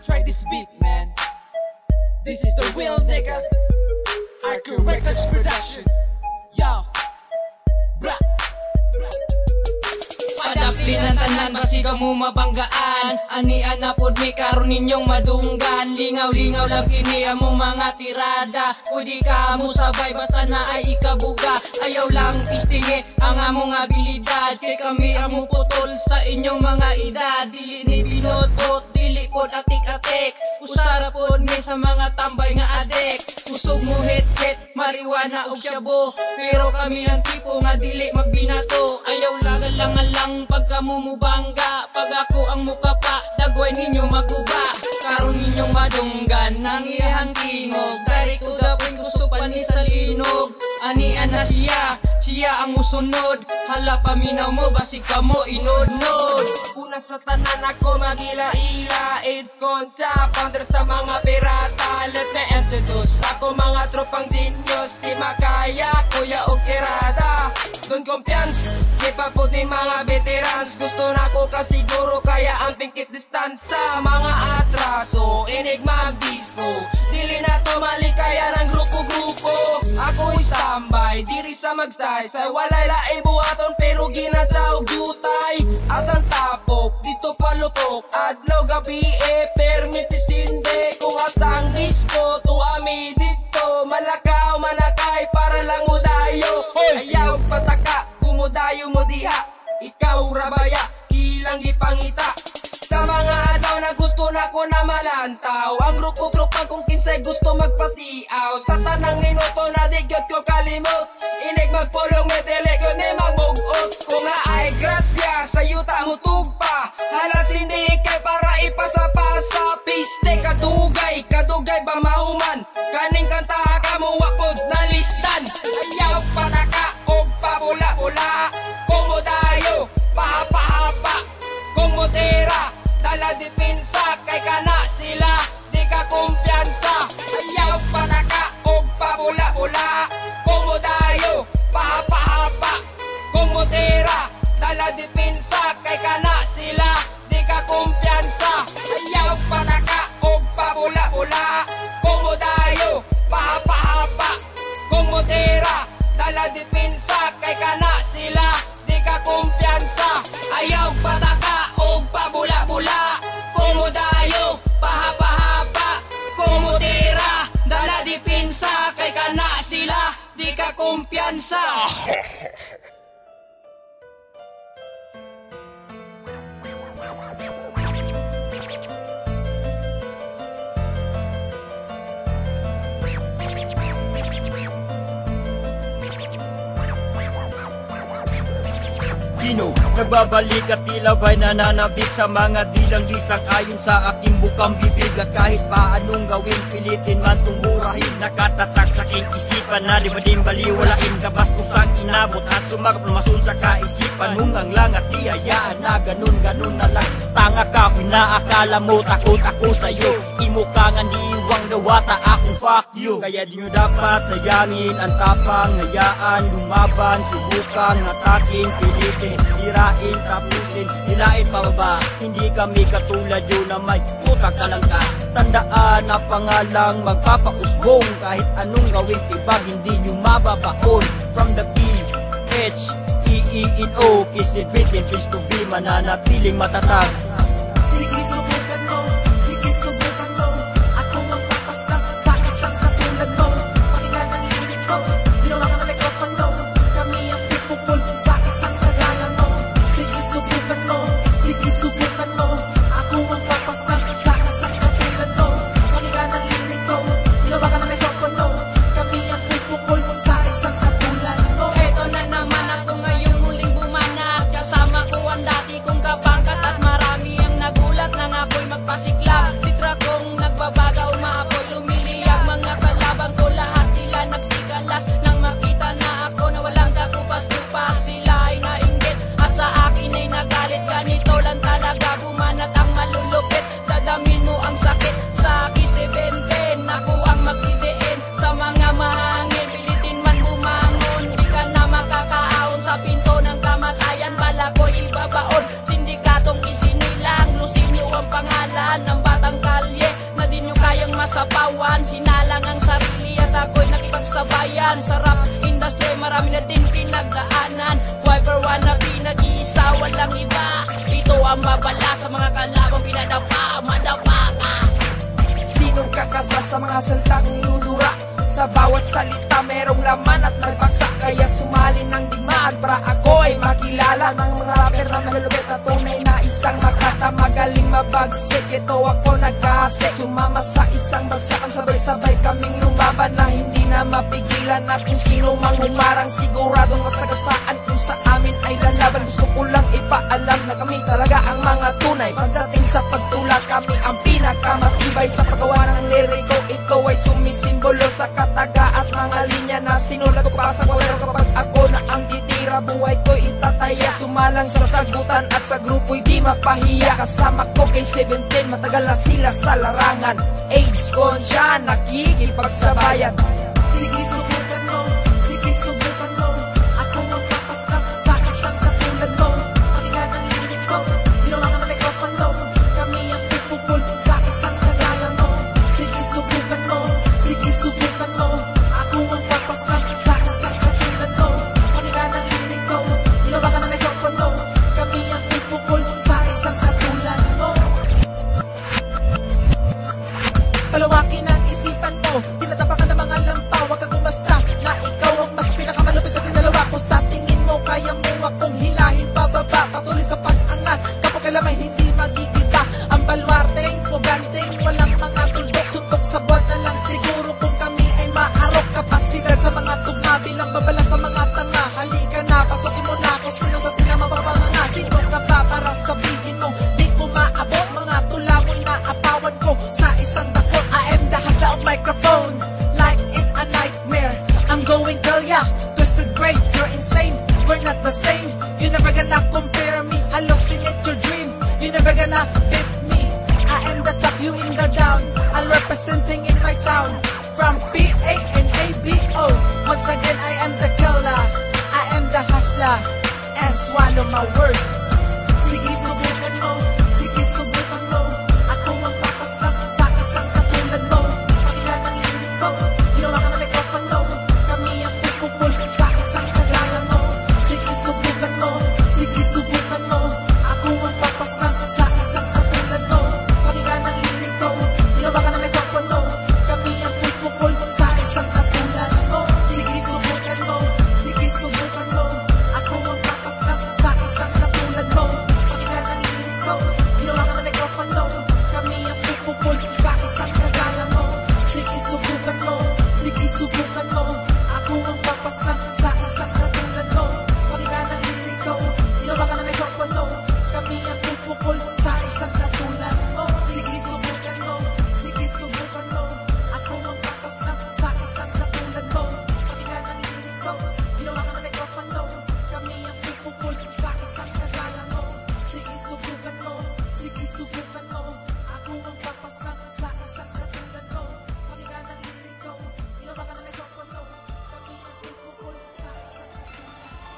Try this beat, man. This is the real nigga. Arco Records production. Yo, bra. Padapli ng tanan, basigaw mo mabanggaan. Anian na pod mi karon ninyong madunggan. Lingaw-lingaw lang kini among mga tirada. Pwede ka mo sabay basta na ay ikabuga. Ayaw lang pistingi ang among abilidad. Kay kami among putol sa inyong mga edad. Dili ni binotot, dili pod atik-atik. Usara pod mi sa mga tambay nga adik. Usog mo hit-hit, marijuana og shabu. Pero kami ang tipo nga dili magbinato. Ayaw lang pagkamumubangga. Pag ako ang muka pa, dagway ninyo maguba. Karon ninyong madunggan, nang iyang tingog. Dari ko dapoy gusto pa ni sa linog. Anian na siya ang musunod. Hala paminaw mo, basig ka mo inod-nod. Una sa tanan ako magila-ila. It's Concha, founder sa mga pirata. Let me introduce ako mga tropang dinyos. Si Makaya, Kuya og Kirada. Don Confiance, kipa po ni mga veterans. Gusto na ko kasiguro kaya amping keep distansa. Mga atraso, inig mag-disco. Dili na to malikaya ng grupo-grupo. Ako standby, diri sa magstay. Sa walay laay buhaton pero ginasaog jutay. Asang tapok, dito palupok. Adlaw gabi permit isinde. Kung asang disco, tuami dito. Malakaw, manakay para lang udayo. Ayaw pataka, kumudayo mo diha. Ikaw rabaya, ilang ipangita. Sa mga adaw na gusto na ko na malantaw. Ang grupo-grupan kung kinsay gusto magpasiaw. Sa tanang minuto na digyot ko kalimot. Inig magpulong may delegyo ni magbugot. Kung na ay grasya, sa yuta mo tugpa. Halas hindi ikay para ipasa-pasa. Piste kadugay ba mahuman. Kaning kanta ka mo wapod na listan. Ayaw pataka o pabula-bula. Kumudayo, pahapa-hapa. Kumutira, dala dipinsa. Kay kana sila, di ka kumpiyansa. Ayaw pataka o pabula-bula. Kumudayo, pahapa-hapa. Kumutira, dala dipinsa. Kay kana sila, di ka kumpiyansa. Ayaw pataka o pabula-bula. Kumudayo, pahapa-hapa. Kumutira, dala dipinsa. Kay kana sila, di ka kumpiyansa. Ayaw pataka o pabula-bula. Kumudayo, pahapa-hapa. Kumutira, dala dipinsa. Kay kana sila, di ka kumpiyansa. Nagbabalik at tila ba'y nananabik sa mga dilang lisang ayon sa aking bukang bibig. At kahit pa anong gawin, pilitin man tumurahin. Nakatatak sa aking isipan na di ba din baliwalain. Kabastusang inabot at sumagap lumasun sa kaisipan. Hungang lang at di hayaan na ganun na lang. Tanga ka, pinaakala mo takot ako sa'yo. Imo ka nga niwang gawata akong fuck you. Kaya di nyo dapat sayangin ang tapang. Hayaan, lumaban, subukan, atakin, pilitin, sirain, tapusin, hilain pababa. Hindi kami katulad yun na may utak talangka. Tandaan na pangalang magpapausbong. Kahit anong gawin tibag, hindi nyo mababaon. From the P-H-E-E-N-O, kiss it, bitin, please to be, mananatiling matatag. Sige subukan mo, sige subukan mo. Ako ang papastak sa isang katulad mo. Pakinggan ang linig ko, hinawakan ang mikropono. Kami ang pipupul sa isang kagaya mo. Sige subukan mo, sige subukan mo. Ako ang papastak sa isang katulad mo. Pakinggan ang linig ko, hinawakan ang mikropono. Kami ang pipupul sa isang katulad mo. Eto na naman ako ngayong muling bumanat. Kasama ko ang dati kong kapangkat at marami sapawan. Sinalang ang sarili at ako'y nakipagsabayan. Sa rap industry marami na din pinagdaanan. Whoever wanna be, nag-iisa, walang iba. Ito ang babala sa mga kalabang pinadapa, madapa ka. Sinong kakasa sa mga salitang ninudura? Sa bawat salita merong laman at may paksa. Kaya sumali ng digmaan para ako'y makilala ng mga rapper na malulupit na tunay na isang makata. Magaling mabagsik, ito ako nag-ahasik. Sumama sa isang bagsakan, sabay-sabay kaming lumaban na hindi na mapigilan. Na kung sino mang humarang siguradong masagasaan. Kung sa amin ay lalaban, gusto ko lang ipaalam na kami talaga ang mga tunay. Pagdating sa pagtula, kami ang pinakamatibay. Sa paggawa ng liriko, ito ay sumisimbolo sa kataga at mga linya na sinulat ko pa sa kwadro. Kapag ako na ang titira, buhay ko itataya. Sumalang sa sagutan at sa grupo'y di mapahiya. Kasama ko kay 17, matagal na sila sa larangan. Age ko siya, nakikipagsabayan. Sige subukan mo, sige subukan mo. Ako ang papastrap sa isang katulad mo. Pakinggan ang lirik ko, ginawa ka na mikropono. Kami ang pupupul sa isang kagaya mo. Sige subukan mo, sige subukan mo. Ako ang papastrap sa isang katulad mo. Pakinggan ang lirik ko, ginawa ka na mikropono. Kami ang pupupul sa isang katulad mo. Palawakin ang isipan mo, tinatapakan ng mga lampaw. Wag kang basta na ikaw ang mas pinakamalupit sa tinalawa ko. Sa tingin mo, kaya mo akong hilahin pababa. Patuloy sa pag-angat, kapag kailan may hindi magigiba. Ang balwarteng, puganteng, walang mga tuldok. Suntok sa buwan na lang siguro kung kami ay maarok. Kapasidad sa mga tugma, bilang babala sa mga tanga. Halika na, pasukin mo na ako, sino sa tinamamapanganga. Sino ka ba para sabihin mo di ko maabot? Mga tula mo'y naapawan ko sa isang dakot. I am the hustler of microphone, like in a nightmare. I'm going girl, yeah, twisted brain, you're insane. We're not the same, you never gonna compare me. Hallucinate your dream, you never gonna beat me. I am the top, you in the down. I'm representing in my town, from PA and ABO. Once again, I am the killer, I am the hustler, and swallow my words. Sige subukan mo, sige subukan mo. Ako ang papastrap sa isang katulad mo. Pakinggan ang lirik ko, ginawa ka na mikropono. Kami ang pupupul sa isang kagaya mo. Sige subukan mo, sige subukan mo. Ako ang papastrap sa isang katulad mo. Pakinggan ang lirik ko, ginawa ka na mikropono. Kami ang pupupul sa isang katulad mo. Sige subukan mo, sige subukan mo. Ako ang papastrap sa isang katulad mo. Pakinggan ang lirik ko, ginawa ka na mikropono. Kami ang pupupul sa isang kagaya mo. Sige subukan mo, sige subukan mo. Ako ang papastrap sa isang katulad mo. Pakinggan ang lirik ko, ginawa ka na mikropono. Kami ang pupupul sa isang katulad mo. Sige subukan mo, sige subukan mo. Ako ang papastrap sa isang katulad mo. Pakinggan ang lirik ko, ginawa ka na mikropono. Kami ang pupupul sa isang kagaya mo. Sige subukan mo, sige subukan mo. Ako ang papastrap sa isang katulad mo. Pakinggan ang lirik ko, ginawa ka na mikropono. Kami ang pupupul sa isang katulad mo.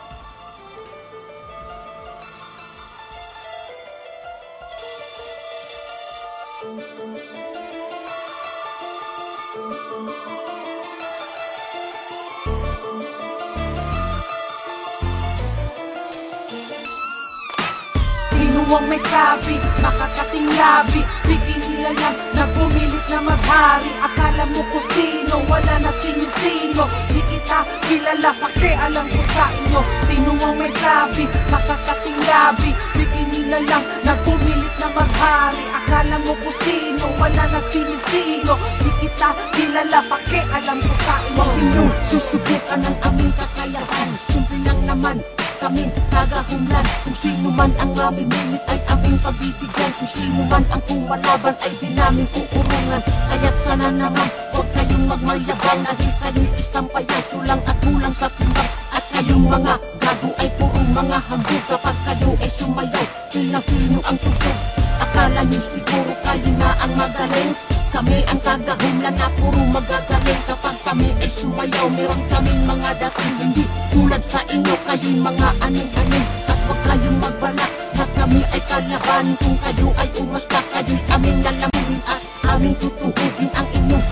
Sino ang may sabi, makakating labi. Bigyan nila lang na pumilit na maghari. Akala mo kung sino, wala na sinisino. Di kita kilala, pakialam ko sa inyo. Sino ang may sabi, makakating labi. Bigyan nila lang na pumilit na maghari. Akala mo kung sino, wala na sinisino. Di kita kilala, pakialam ko sa inyo. Huwag ninyong susubukan ang aming kakayahan. Simple lang naman kaming kagahumlan. Kung sino man ang mamimilit ay aming pagbibigyan. Kung sino man ang kumalaban ay di namin kukurungan. Kaya't sana naman huwag kayong magmayabang. Dahil kayong isang payaso lang at kulang sa timbang. At kayong mga gago ay puro mga hambog. Kapag kayo ay sumayaw, feel nyo ang tugtog. Akala nyo siguro kayo na ang magaling. Kami ang kagahumlan na puro magagaling. Kapag kami ay sumayaw, meron kaming mga dating hindi tulad sa inyo, kayo'y mga aning-aning. At huwag kayong magbalak na kami ay kalabanin. Kung kayo ay umasta, kayo'y aming lalamunin at aming tutuhugin ang inyong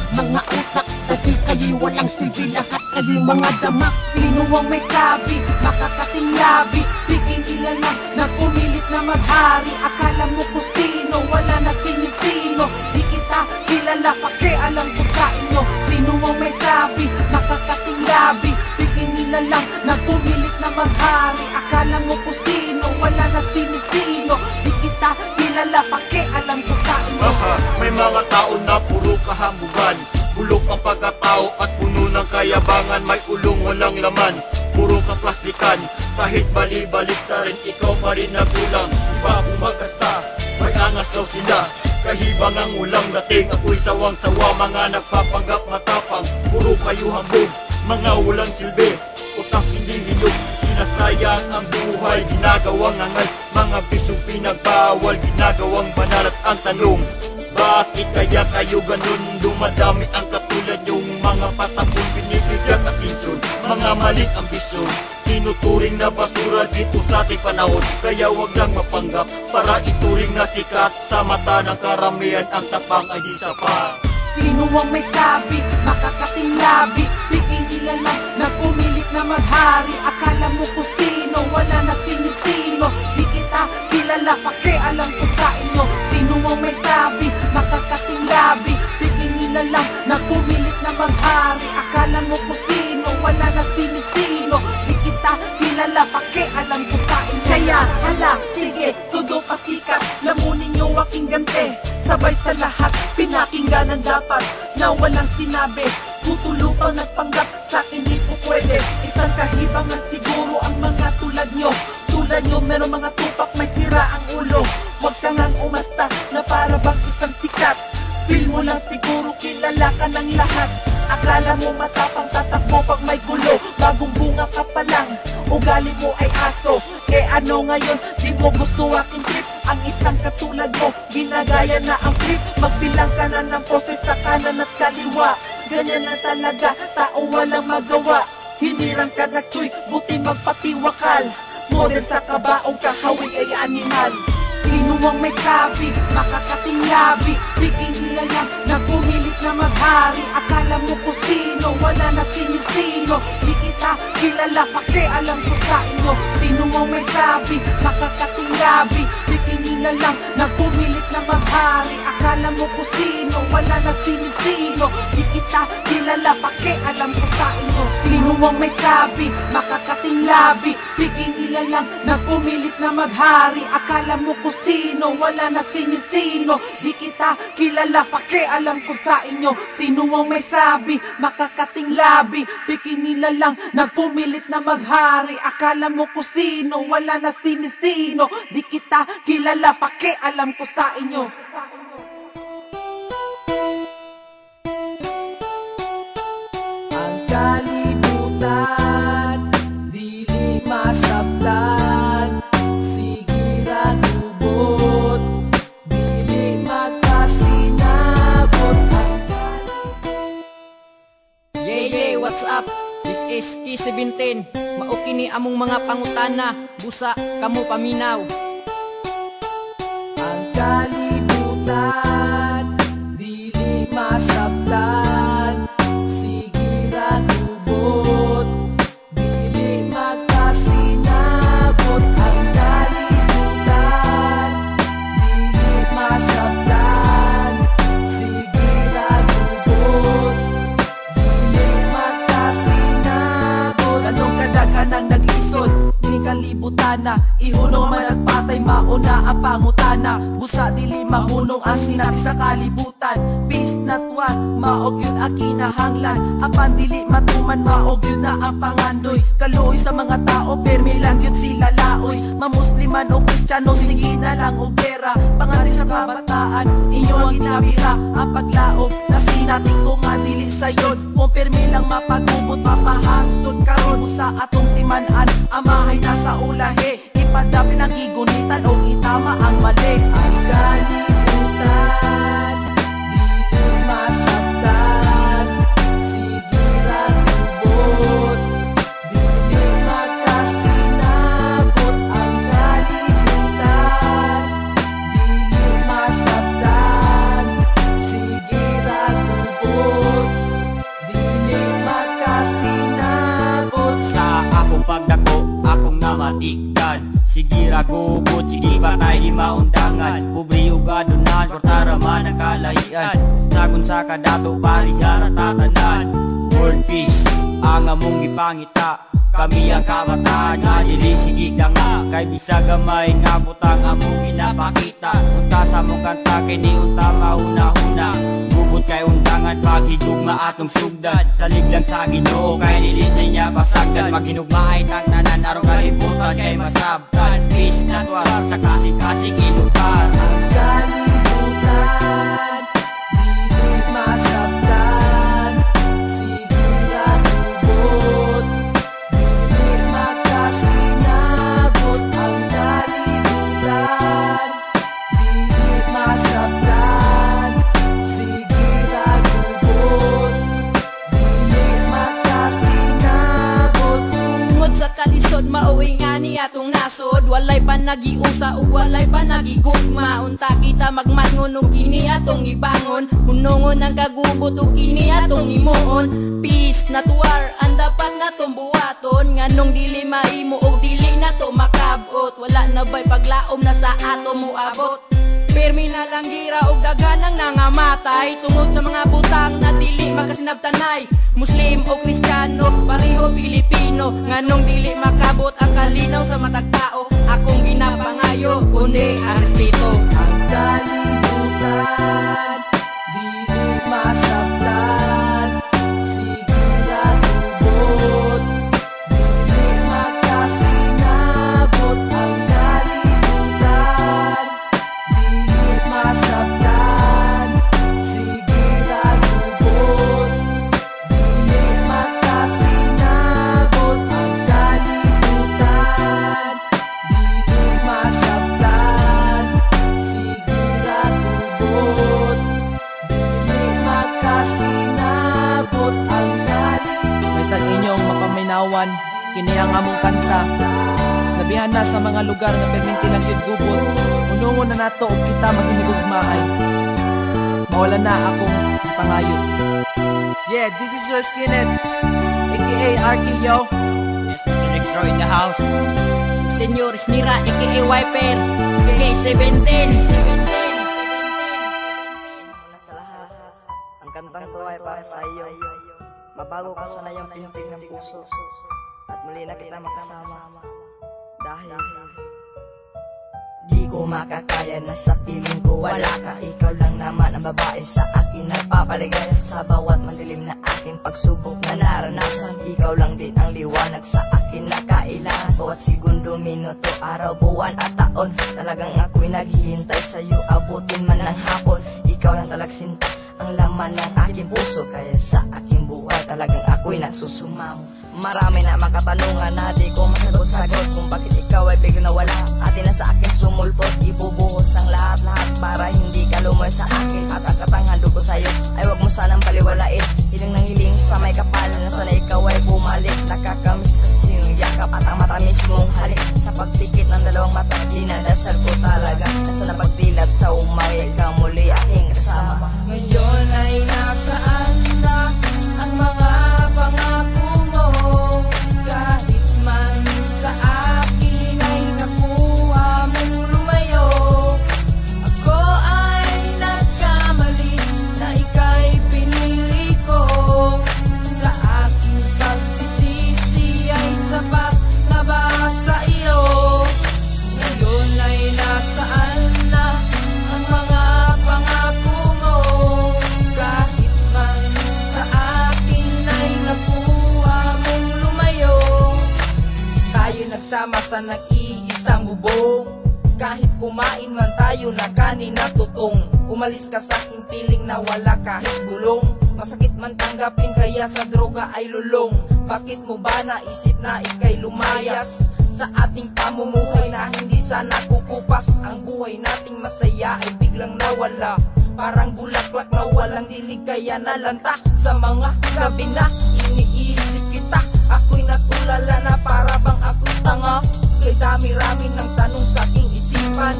hamak. Sino ang may sabi, makakating labi, biging ilalang na pumilit na maghari. Akala mo kung sino, wala na sinisino, di kita kilala, pakialam ko sa inyo. Sino ang may sabi, makakating labi, biging ilalang na pumilit na maghari. Akala mo kung sino, wala na sinisino, di kita kilala, pakialam ko sa inyo. May mga tao na puro kahamugan, bulok ang pagkatao at puno ng kayabangan. May ulong walang laman, puro kaplastikan. Kahit bali-balik na rin, ikaw pa rin nagulang. Iba akong magkasta, may angas daw sila. Kahibang ang ulang dating, ako'y sawang-sawa. Mga nagpapanggap matapang, puro kayo hambog, mga walang silbi, utak hindi hinog. Sinasayang ang buhay, ginagawang angal. Mga bisong pinagbawal, ginagawang banal. At ang tanong, bakit kaya kayo ganun? Dumadami ang katulad yung mga patapong binibigyan atensyon. Mga maling ambisyon, tinuturing na basura dito sa ating panahon. Kaya wag lang mapanggap para ituring na sikat. Sa mata ng karamihan ang tapang ay di sapat. Sino ang may sabi, makakating labi, biging ilalang na pumilit na maghari. Akala mo kung sino, wala na sinisino, di kita kilala, pakialam ko sa inyo. Sino ang may sabi, makakating labi, biging ilalang na pumilit na maghari. Akala mo kung sino, wala na sinisino, di kita kilala, pakialam ko sa inyo. Kaya hala, sige, todo pasikat, lamunin nyo aking gante. Sabay sa lahat, pinakingganan dapat na walang sinabi. Tutulupang nagpanggap, sa akin di po pwede. Isang kahibangan siguro ang mga tulad nyo. Tulad nyo, meron mga tupak, may sira ang ulo. Huwag ka ngang umasta na para bang isang sikat. Feel mo lang siguro kilala ka ng lahat. Akala mo matapang tatakbo pag may gulo. Bagong bunga ka pa lang, ugali mo ay aso. Eh ano ngayon, di mo gusto aking trip. Ang isang katulad mo, ginagaya na ang flip. Magbilang ka na ng poses sa kanan at kaliwa. Ganyan na talaga, tao walang magawa. Hinirang ka na tsuy, buti magpatiwakal. Model sa kabaong kahawig ay animal. Sino ang may sabi, makakating labi, biging ilalang na pumilit na maghari. Akala mo kung sino, wala na sinisino, di kita kilala, pakialam ko sa inyo. Sino ang may sabi, makakating labi, biging ilalang na pumilit na maghari. Akala mo kung sino, wala na sinisino, di kita kilala, pakialam ko sa inyo. Sino ang may sabi, makakating labi, biging ilalang na pumilit na maghari. Akala mo kung sino, wala na sinisino, di kita kilala, pakialam ko sa inyo. Sino ang may sabi, makakating labi, biging ilalang na pumilit na maghari. Akala mo kung sino, wala na sinisino, di kita kilala, pakialam ko sa inyo. Ang kalibutan, dili masabtan, sigira tubot, dili magkasinabot. Yeah, what's up? This is K17. Maukini among mga pangutana, busa kamo paminaw. Ang kalibutan, dili masabtan, sigira tubot, dili magkasinabot. Ang kalibutan, dili masabtan, sigira tubot, dili magkasinabot. Anong kadagan ang nag-isod, di kalibutan na, ihunong man at patay, mauna ang pangutana. Busa dili mahunong ang sinati sa kalibutan. Peace not one, maog yun ang kinahanglan. Apan dili matuman, maog yun na ang pangandoy. Kaluoy sa mga tao, permi lang yun sila laoy. Mamusliman o kristyano, sige na lang o pera. Pangalit sa kabataan, inyo ang ginabira. Ang paglaog, nasinating ko nga dili sayon. Kung permi lang mapagubot, mapahangtod karon sa atong timanan. Amahay nasa ulahe, ipadapin ang gigunitan o itama ang mali. Ang kalibutan, dili masabtan, sigira tubot, dili magkasinabot. Ang kalibutan, dili masabtan, sigira tubot, dili magkasinabot. nagubot, sige pa tayo di maundangan. Pobre ugadonan, kortaraman ang kalahian. Sagon sa kadato, parihara tatanan. World peace, ang among ipangita. Kami ang kabataan nga dili sigig na nga. Kay bisag gamay nga butang among ginapakita. Unta sa mong kanta kini unta mauna-una. Bubot kay undangan paghigugma atong sugdan. Salig lang sa Ginoo kay dili na niya pasagdan. Maghinugmaay tang tanan aron kalibutan kay masabtan. Peace na tuwa sa kasing-kasing inutan. Ang kalibutan, dili masabtan. Sige lang ubot, dili makasinabot. Ang kalibutan, dili masabtan. Sige lang ubot, dili makasinabot. Tungod sa kalisod mauwi nga ni atong nasod. Walay pa nagiusa ug walay pa nagigugma. Unta kita magmangon ug kini atong ibangon. Hunongon ang kagubot ug kini atong imuon. Peace na tuwar ang dapat natong buhaton. Nganong dili maimo ug dili na to makabot. Wala na ba'y paglaom na sa ato muabot. Pirmi na lang gira ug daghan ang nangamatay. Tungod sa mga butang na dili makasinabtanay. Muslim o Kristiyano, pareho Pilipino. Nganong dili makabot ang kalinaw sa matag tao. Akong ginapangayo, kundi ang respeto. Ang kalibutan, dili masabtan. Sige lang ubot, dili makasinabot. Ang kalibutan, dili masabtan. Sige lang ubot, dili makasinabot. Ang kalibutan, dili masabtan. Sige lang ubot, dili makasinabot. Ang kalibutan. May tag-inyong mapaminawan, kini ang among kanta. Labihan na sa mga lugar na perminti lang yun gubot. Unungon na nato og kita maghinigugmaay. Mawala na akong pangayo. Yeah, this is your skinhead, aka RKO. Yes, Mr. Extra in the house. Senyor Snira, aka Wiper, aka 17. Una sa lahat, ang kantang to ay para sa iyo. Mabago ko sana yung pintig ng puso at muli na kita makasama. Dahil di ko makakaya na sa piling ko wala ka. Ikaw lang naman ang babae sa akin nagpapaligaya. Sa bawat madilim na aking pagsubok na naranasan, ikaw lang din ang liwanag sa akin na kailangan. Bawat segundo, minuto, araw, buwan at taon, talagang ako'y naghihintay sa'yo. Abutin man ng hapon, ikaw lang talagsinta ang laman ng aking puso. Kaya sa aking buhay talagang ako'y nagsusumamo. Marami na makatanungan na di ko masagot-sagot kung bakit ikaw ay biglang nawala. Atin na sa akin sumulpot, ibubuhos ang lahat-lahat para hindi ka lumoy sa akin. At ang katanghan ko sa'yo ay wag mo sanang baliwalain. Hiling ng hiling sa may kapal na sana ikaw ay bumalik. Nakakamiss kasi yung yakap at ang matamis mong halik. Sa pagpikit ng dalawang mata, dinadasal ko talaga na sana pagdilat sa umay ka muli aking kasama. Ngayon ay nasaan na ang mga pangako mo? Kahit man sa akin ay nakuha mong lumayo. Ako ay nagkamali na ika'y pinili ko. Sa aking pagsisisi ay sapat na ba sa iyo? Ngayon ay nasaan na ang mga pangako mo? Kahit man sa akin ay nakuha mong lumayo. Tayo nagsama sa nag-iisang bubong. Kahit kumain man tayo na kanin na tutong. Umalis ka sa aking piling na wala kahit bulong. Masakit man tanggapin kaya sa droga ay lulong. Bakit mo ba naisip na ika'y lumayas sa ating pamumuhay na hindi sana kukupas? Ang buhay nating masaya ay biglang nawala. Parang bulaklak na walang dilig kaya nalanta. Sa mga gabi na iniisip kita, ako'y natulala na para bang ako'y tanga. Kay dami-rami ng tanong sa aking isipan.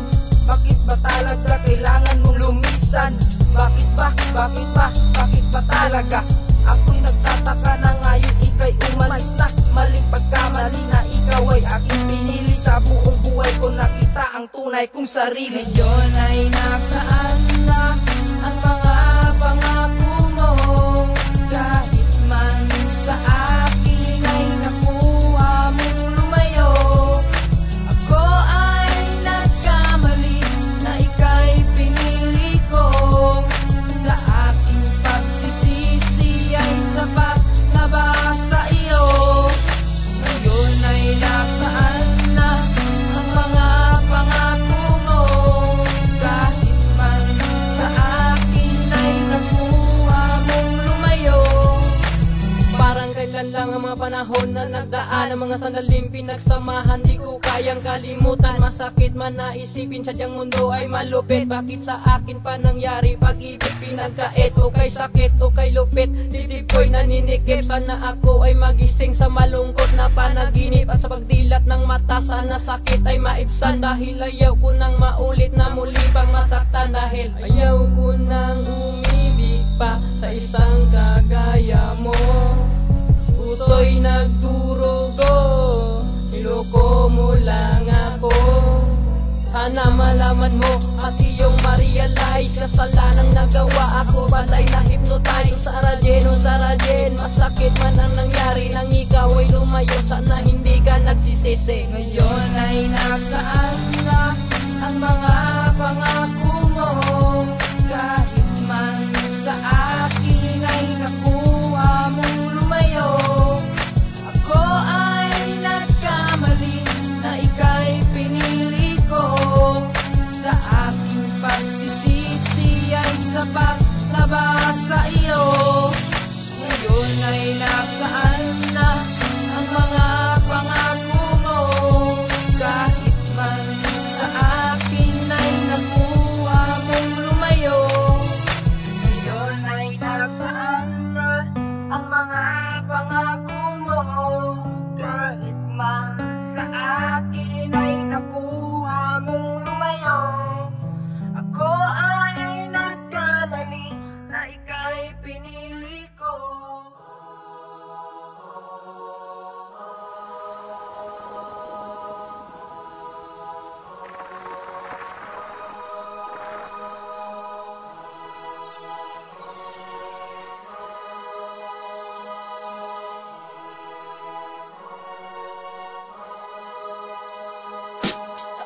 Bakit ba talaga kailangan mong lumisan? Bakit ba? Bakit ba? Bakit ba talaga? Ako'y nagtataka na ngayon ika'y umalis na. Maling pagkamali na ikaw ay aking pinili. Sa buong buhay ko nakita akong sarili. Ngayon ay nasaan na ang mga pangako mo? Kahit man sa akin ay nakuha mong lumayo. Ako ay nagkamali na ika'y pinili ko. Sa aking pagsisisi ay sapat na ba sa iyo? Ngayon ay nasaan na ang mga pangako mo? Kahit man sa akin ay nakuha mong lumayo. Parang kailan lang ang mga panahon na nagdaan, ang mga sandaling pinagsamahan, di ko kayang kalimutan. Masakit man naisipin, sadyang mundo ay malupit. Bakit sa akin pa nangyari pag-ibig pinagkait? O kay sakit o kay lupit, dibdib ko'y naninikip. Sana ako ay magising sa malungkot na panaginip, at sa pagdilat ng mata sana sakit ay maibsan. Dahil ayaw ko nang maulit na muli pang masaktan, dahil ayaw ko nang umibig pa sa isang kagaya mo. Puso'y nagdurugo, niloko mo lang ako. Sana malaman mo at iyong ma-realize, kasalanang nagawa ako, balay na hypnotize. Sarajen, masakit man ang nangyari, nang ikaw ay lumayo, sana hindi ka nagsisisi. Ngayon ay nasaan na ang mga pangako mo? Kahit man sa akin ay nakuha mong lumayo. Ako ay nagkamali na ika'y pinili ko. Sa aking pagsisisi ay sapat na ba sa iyo? Ngayon ay nasaan na ang mga pangako mo? Kahit man sa akin ay nakuha mong lumayo. Ngayon ay nasaan na ang mga pangako mo? Kahit man sa akin ay nakuha mong lumayo. Ako ay nagkamali na ika'y pinili ko.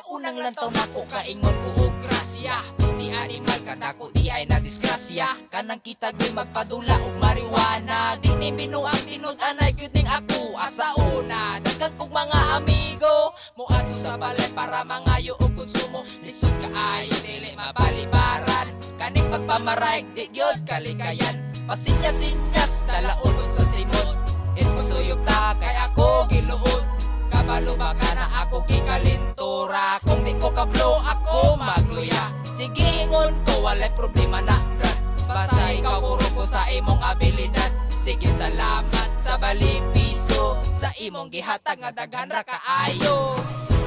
Unang lantaw na ko kaingon ko og grasya, Pisti ani magkadako di ay na disgrasya. Kanang kita gyud magpadula og marijuana, di ni binuang tinud-anay gyud ning ako. Asa una daghan kog mga amigo mo ato sa balay para mangayo og konsumo. Lisod kaayo dili mabalibaran, kaning pagpamarayag di gyud kalikayan. Pasinya-sinyas dalaon sa simot, is masuyop ta kay ako giluod. Kabalo ba ka na ako gikalintura? Kung di ko kablo ako magluya. Sige ingon ko walay problema na brad, basta ikaw puro ko sa imong abilidad. Sige salamat sa bali piso, sa imong gihatag nga daghan ra kaayo.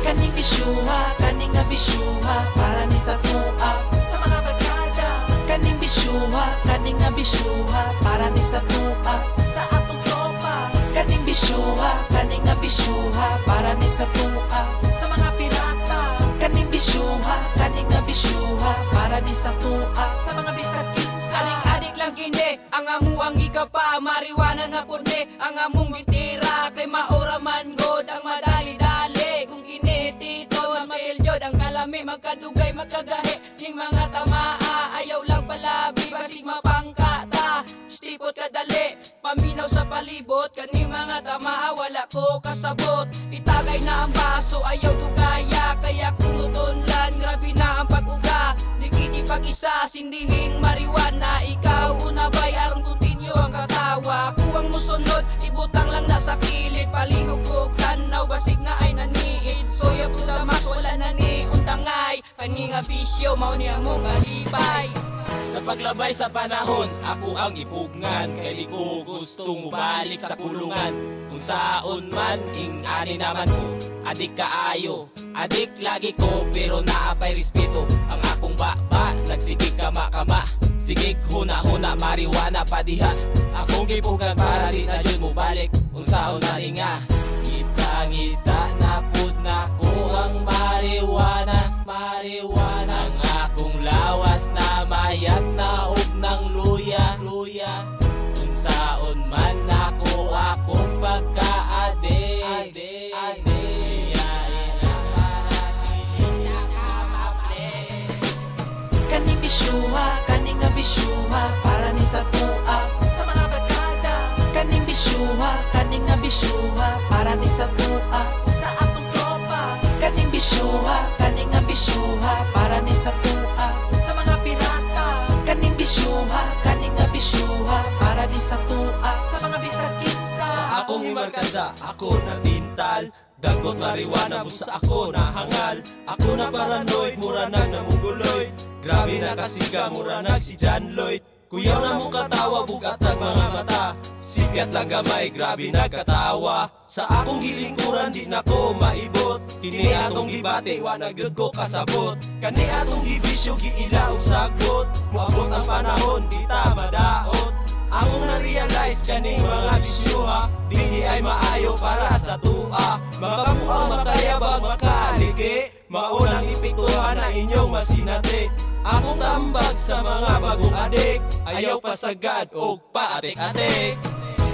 Kaning bisyuha, kaning nga bisyuha, para ni sa tuwa sa mga bagada. Kaning bisyuha, kaning nga bisyuha, para ni sa tuwa sa atong tropa. Kaning bisyuha, kaning nga bisyuha, para ni sa tuwa sa mga pirata. Kaning bisyuha, kaning nga bisyuha, para ni sa tuwa sa mga bisag kinsa. Adik-adik lang kini, ang amuang ikapa, mariwana na puti, ang among bitira, kay maura man god ang madali-dali. Kung kinitito, mamahiljod ang kalami, magkadugay, magkagahi, ning mga tamaa, ayaw lang palabi, basig mapangkata, stipot kadali, paminaw sa palibot, kaning mga tamaa, wala ko kasabot. Itagay na ang baso, ayaw tugaya, kaya kung lutonlan, grabe na ang pag-uga. Dikiti pag-isa, sindihing mariwana, ikaw unabay, aron continue ang katawa. Kuwang musunod, ibutang lang na sa kilid, palihog og tanaw, basig na ay naniid. Soya tudamas, wala na ni untangay, kaninga bisyo, mao niya mong alibay. Sa paglabay sa panahon, ako ang ipugnan, kay di ko gustong mubalik sa kulungan. Kung saon man, ing-ani naman ko, adik kaayo, adik lagi ko, pero naapay respeto. Ang akong baba, nagsigig kama-kama, sigig huna-huna, mariwana pa diha. Akong gipugan para di na yun mubalik, kung saon na nga, Sangita na pud na ko ang marijuana. Ang akong lawas na mayat na og ng luya. Unsaon man ako akong pagka-adik. Kaning bisyuha, kaning nga bisyuha, para ni sa tuwa sa mga barkada. Kaning bisyuha, kaning nga bisyuha, para ni sa tuwa sa atong tropa. Kaning bisyuha, kaning nga bisyuha, para ni sa tuwa sa mga pirata. Kaning bisyuha, kaning nga bisyuha, para ni sa tuwa sa mga bisag kinsa. Sa akong himarkada, ako na tintal. Dagot marijuana, busa ako na hangal. Ako na paranoid, mura namuguloy. Grabe na kasiga, mura si John Lloyd. Kuyaw na mong katawa, bugat ang mga mata. Sipyat lang gamay, grabe nagkatawa. Sa akong gilingkuran, di na ko maibot. Kini atong gibate, wanagod ko kasabot. Kani atong gibisyo, giila o sagot. Muabot ang panahon, di ta madaot. Akong na-realize kaning mga bisyuha, di ay maayo para sa tuwa. Makamuha, makayabang, makaliki, maunang ipiktuhan na inyong masinati. Akong tambag sa mga bagong adik, ayaw pasagad o paatik-atik.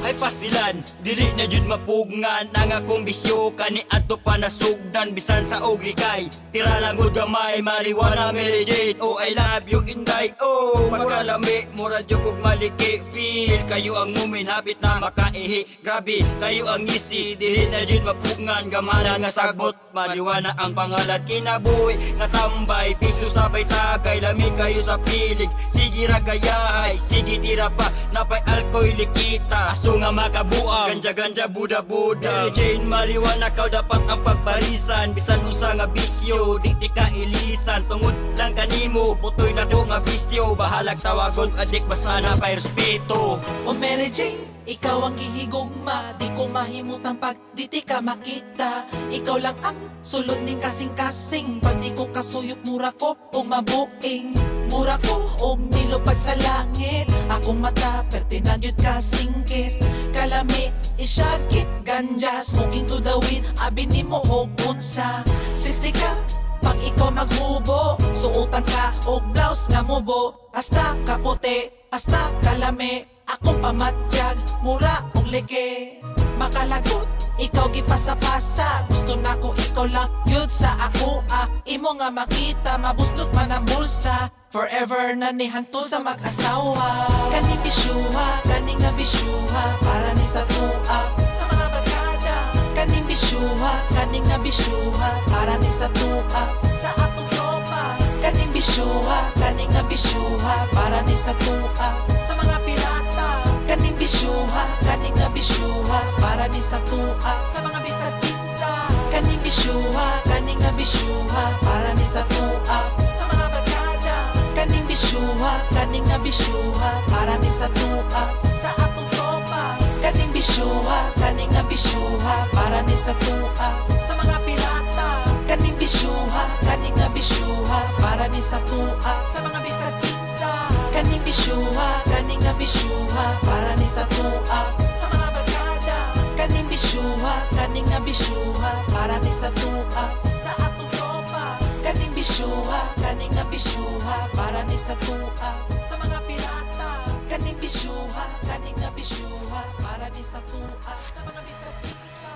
Ay pastilan, dili na jud mapugngan ang akong bisyo, kani adto pa nasugdan bisan sa oglikay. Tira lang gud gamay, marijuana, Mary Jane, oh I love you inday. Oh mura lami, mura jud kog maliki. Feel kayo ang mumin, hapit na makaihi. Grabe kayo ang ngisi, dili na jud mapugngan, gamana nga sagbot. Marijuana ang pangalan, kinabuhi nga tambay, piso sabay tagay, lami kayo sa pilig. Sige ra gayahay, sige tira pa, napay alkoy likita. Aso nga makabuang, ganja-ganja, buda-buda. Mary Jane, marijuana, kau dapat ang pagbarisan. Bisan usa nga bisyo, di ka ilisan. Tungod lang kanimo, putoy na to nga bisyo. Bahalag tawagon, adik, basta na pay respeto. O Mary Jane, ikaw ang gihigugma, di ko mahimutang pag di ka makita. Ikaw lang ang sulod ning kasing-kasing, pag di ko kasuyok mura ko o mabuing. Mura ko og nilupad sa langit, akong mata pertinag yun kasingkit. Kalami isyakit, ganja, smoking to the weed, abi nimo og unsa. Sisika pag ikaw maghubo, suotan ka og blouse nga mubo. Hasta kaputi, hasta kalami, akong pamatyag, mura og leke. Makalagot, ikaw gipasa-pasa, gusto na ko ikaw lang yun sa ako imo nga makita, mabustot man ang bulsa. Forever na ni hangtod sa mag-asawa. Kaning bisyuha, kaning nga bisyuha, para ni sa tuwa sa mga barkada. Kaning bisyuha, kaning nga bisyuha, para ni sa tuwa sa atong tropa. Kaning bisyuha, kaning nga bisyuha, para ni sa tuwa sa mga pirata. Kaning bisyuha, kaning nga bisyuha, para ni sa tuwa sa mga bisag kinsa. Kaning bisyuha, kaning nga bisyuha, para ni sa tuwa sa mga barkada. Kaning bisyuha, kaning nga bisyuha, para ni sa tuwa sa atong tropa. Kaning bisyuha, kaning nga bisyuha, para ni sa tuwa sa mga pirata. Kaning bisyuha, kaning nga bisyuha, para ni sa tuwa sa mga bisag kinsa. Kaning bisyuha, kaning nga bisyuha, para ni sa tuwa sa mga barkada. Kaning bisyuha, kaning nga bisyuha, para ni sa tuwa sa atong tropa. Kaning bisyuha, kaning nga bisyuha, para ni sa tuwa sa mga pirata. Kaning bisyuha, kaning nga bisyuha, para ni sa tuwa sa mga bisag kinsa.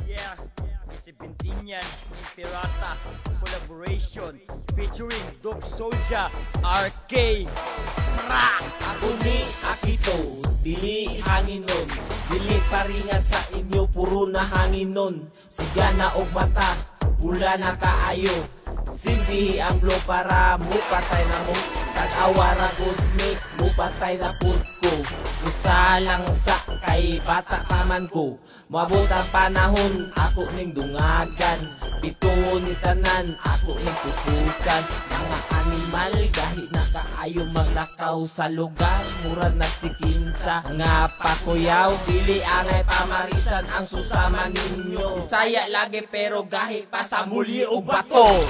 Yeah, si Bintinyan, ni Pirata, collaboration featuring Dope Soldier, RK. Ako ni Akito, dili hanginon. Dili paringa sa inyo, puro na hanginon. Sigana og mata, pula na kaayo. Sindihi ang blow para mupatay na mo. Tag-awara good make, mupatay na pud ko. Usa lang sa kay bata taman ko. Mabot ang panahon, ako ning dungagan. Pito ni tanan, ako ning pupusan. Mga animal, gahi na kaayo maglakaw sa lugar. Mura na si kinsa, nga pakuyaw. Dili angay pamarisan ang susama ninyo. Saya lagi pero gahi pa sa muli o bato.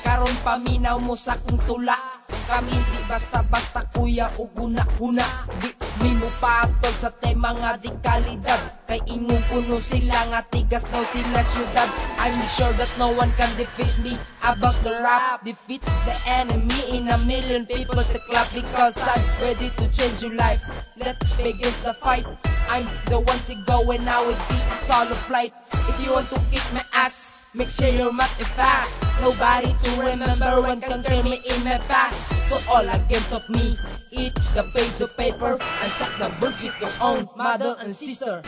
Karon paminaw mo sa kong tula. Kami di basta-basta kuya o guna-guna. Di mi mo patol sa tema nga di kalidad. kay ingong kuno sila nga tigas daw sila syudad. I'm sure that no one can defeat me about the rap. Defeat the enemy in a million people to clap, because I'm ready to change your life. Let's begin the fight. I'm the one to go and now it beat the solo flight. If you want to kick my ass, make sure your math is fast. Nobody to remember when can kill me in my past. To all against of me, eat the piece of paper and shut the bullshit your own mother and sister.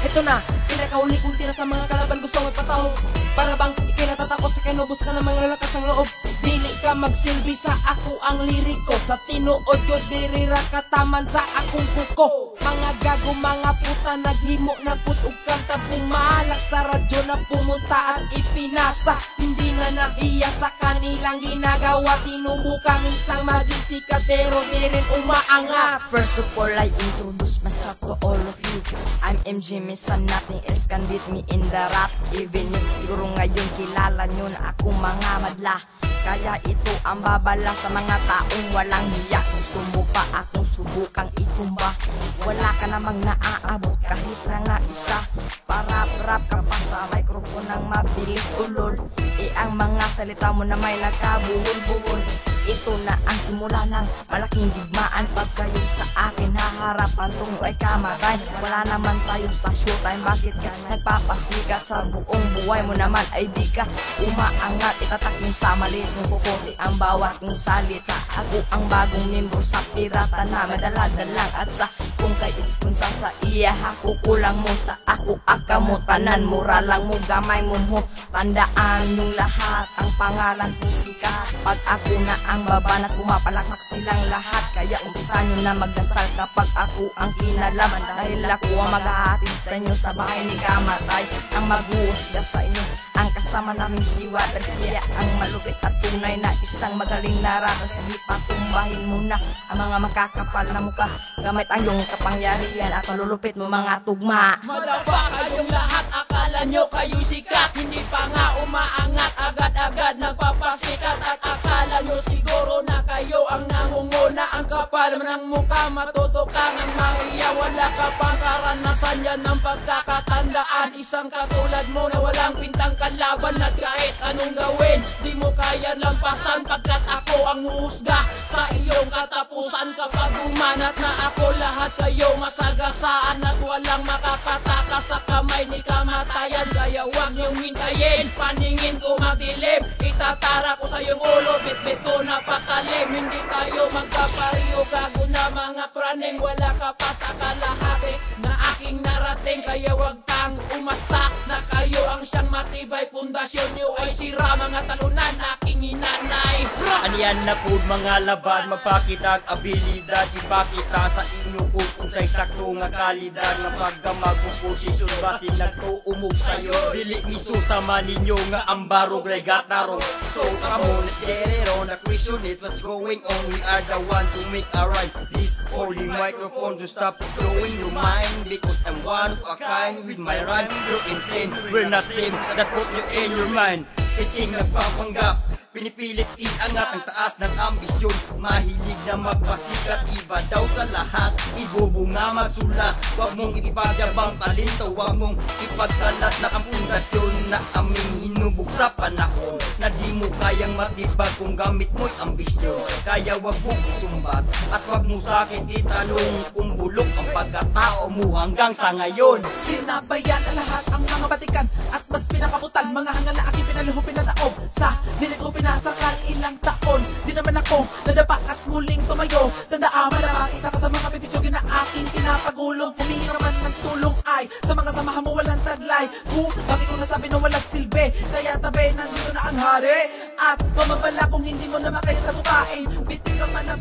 Ito na, pinakahuli kong tira sa mga kalaban gustong ipataw. Para bang ikinatatakot sa kinubos ka ng mga lakas ng loob. Dili ka magsilbi sa ako ang liriko. Sa tinuod ko dirira kataman sa akong kuko. Mga gago, mga puta, naghimo na putog kanta. Pumalak sa radyo na pumunta at ipinasa. Hindi na nahiya sa kanilang ginagawa. Sinubukang isang maging sikat pero di rin umaangat. First of all, I introduce myself to all of you. I'm MJ Mesa, nothing else can beat me in the rap. Even if siguro ngayon kilala nyo na akong mga madla. Kaya ito ang babala sa mga taong walang hiya. Gusto mo pa akong subukang itumba? Wala ka namang naaabot kahit na nga isa. Para-rap ka pa sa microphone ng mabilis ulol. Ang mga salita mo na may nagkabuhol-buhol. Ito na ang simula ng malaking digmaan. Pag kayo sa akin haharapan tungo ay kamagay. Wala naman tayo sa showtime. Bakit ka nagpapasikat sa buong buhay mo naman ay di ka umaangat? Itatak mo sa maliit ng kukote ang bawat mong salita. Ako ang bagong membro sa pirata na madala-dalang at sa kung kay ispunsa sa iya. Ako kulang mo sa ako akamotanan. Mura lang mo gamay mo mo. Tandaan yung lahat ang pangalan ko sikat. Pag ako na ang baba na pumapalakpak silang lahat. Kaya umpisa nyo na magdasal kapag ako ang kinalaman. Dahil ako ang maghahatid sa inyo sa bahay ni Kamatay. Ang maghuhusga sa inyo ang kasama naming si Water. Siya ang malupit at tunay na isang magaling na rapper. Sige patumbahin mo na ang mga makakapal na mukha. Gamit ang iyong kapangyarihan at malulupit mo mga tugma. Motherfucker kayong lahat, akala nyo kayo'y sikat. Hindi pa nga umaangat, agad-agad nagpapasikat. At akala nyo siguro na kayo ang nangunguna. Ang kapal ng mukha, matutokang ang mahiya. Wala ka pang karanasan, yan ang pagkakatandaan. Isang katulad mo na walang pintang kalaban. At kahit anong gawin, di mo kaya lampasan. Pagkat ako ang huhusga sa iyong katapusan. Kapag umanat na ako, lahat kayo masagasaan. At walang makakataka sa kamay ni kamatayan. Kaya huwag niyong hintayin, paningin ko magdilim. Itatara ko sa iyong ulo, bit-bit ko napakalim. Hindi tayo magkapariyo, gago na mga praning. Wala ka pa sa kalahati na aking narating. Kaya huwag kang umasta na kayo ang siyang matibay. Pundasyon niyo ay sira, mga talunan aking hinanay. Aniyan na po mga laban, magpakita ang abilidad. Ipakita sa inyo po kung sa'y sakto nga kalidad. Nga pagkamag kung posisyon basin nagtuumog sa'yo. Dili misusama ninyo nga ang barog regatarong. So come on, let's get it on. The question is what's going on. We are the ones to make a right. This holy microphone to stop blowing your mind. Because I'm one of a kind with my rhyme. You're insane, we're not same. That put you in your mind. Piting nagpapanggap, pinipilit iangat ang taas ng ambisyon. Mahilig na magpasikat, iba daw sa lahat. Ibubunga magsulat, huwag mong ipagyabang talento. Huwag mong ipagkalat na ang pundasyon na aming hinubog sa panahon. Na di mo kayang matibag kung gamit mo'y ambisyon. Kaya huwag mong isumbat at huwag mo sa'kin itanong kung bulok ang pagkatao mo hanggang sa ngayon. Sinabayan ang lahat ang mga batikan at mas pinakabutan. Mga hangal na aking pinaluhupin na naob sa dilis ko pinasakal ilang taon. Di naman ako nadapa at muling tumayo. Tandaan malamang isa ka sa mga pipitsugin na aking pinapagulong. Humingi naman ng tulong ay sa mga samahan mo walang taglay. Bakit ko nasabi na walang silbi? Kaya tabi nandito na ang hari. At mamabala kung hindi mo naman kayo sa kukain. Bitin ka man na